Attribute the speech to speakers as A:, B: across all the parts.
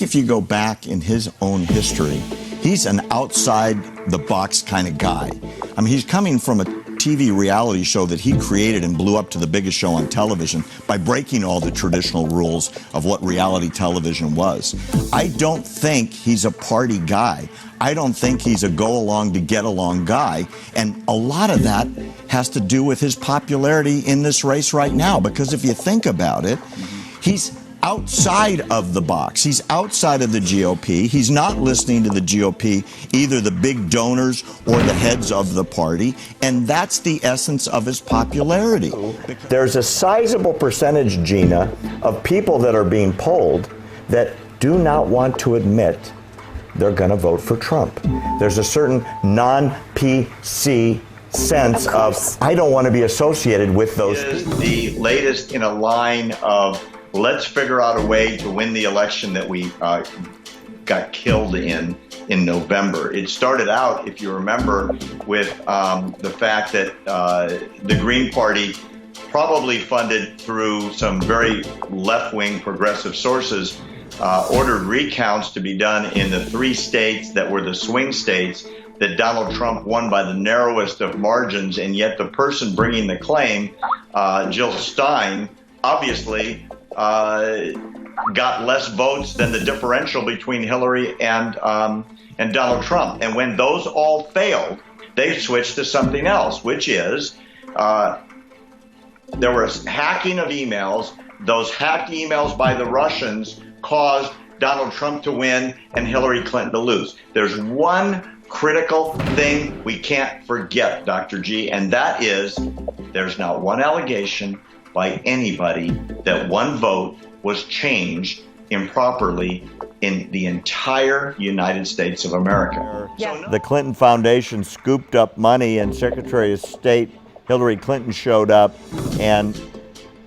A: If you go back in his own history, he's an outside-the-box kind of guy. I mean, he's coming from a TV reality show that he created and blew up to the biggest show on television by breaking all the traditional rules of what reality television was. I don't think he's a party guy. I don't think he's a go-along-to-get-along guy. And a lot of that has to do with his popularity in this race right now, because if you think about it, he's outside of the box. He's outside of the GOP. He's not listening to the GOP, either the big donors or the heads of the party, and that's the essence of his popularity.
B: There's a sizable percentage, Gina, of people that are being polled that do not want to admit they're going to vote for Trump. There's a certain non-PC sense of I don't want to be associated with those people.
C: The latest in a line of let's figure out a way to win the election that we got killed in November. It started out, if you remember, with the fact that the Green Party, probably funded through some very left-wing progressive sources, ordered recounts to be done in the 3 states that were the swing states that Donald Trump won by the narrowest of margins, and yet the person bringing the claim, Jill Stein, obviously got less votes than the differential between Hillary and Donald Trump. And when those all failed, they switched to something else, which is there was hacking of emails. Those hacked emails by the Russians caused Donald Trump to win and Hillary Clinton to lose. There's one critical thing we can't forget, Dr. G, and that is there's not one allegation by anybody that one vote was changed improperly in the entire United States of America.
B: Yeah. The Clinton Foundation scooped up money, and Secretary of State Hillary Clinton showed up, and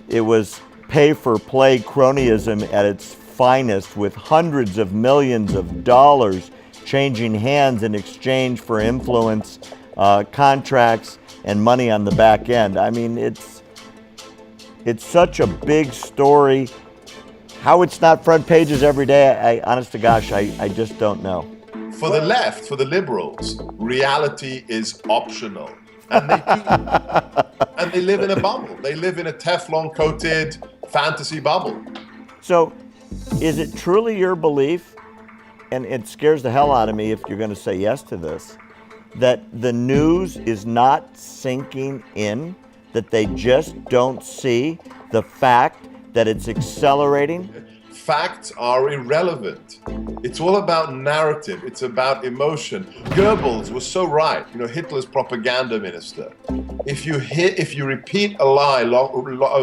B: it was pay-for-play cronyism at its finest, with hundreds of millions of dollars changing hands in exchange for influence, contracts, and money on the back end. I mean, it's such a big story. How it's not front pages every day, honest to gosh, I just don't know.
D: For the left, for the liberals, reality is optional. And they do. And they live in a bubble. They live in a Teflon-coated fantasy bubble.
B: So is it truly your belief, and it scares the hell out of me if you're going to say yes to this, that the news is not sinking in, that they just don't see the fact that it's accelerating?
D: Facts are irrelevant. It's all about narrative. It's about emotion. Goebbels was so right, Hitler's propaganda minister. If you repeat a lie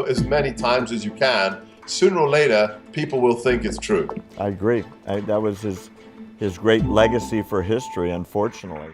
D: as many times as you can, sooner or later, people will think it's true.
B: I agree. That was his great legacy for history, unfortunately.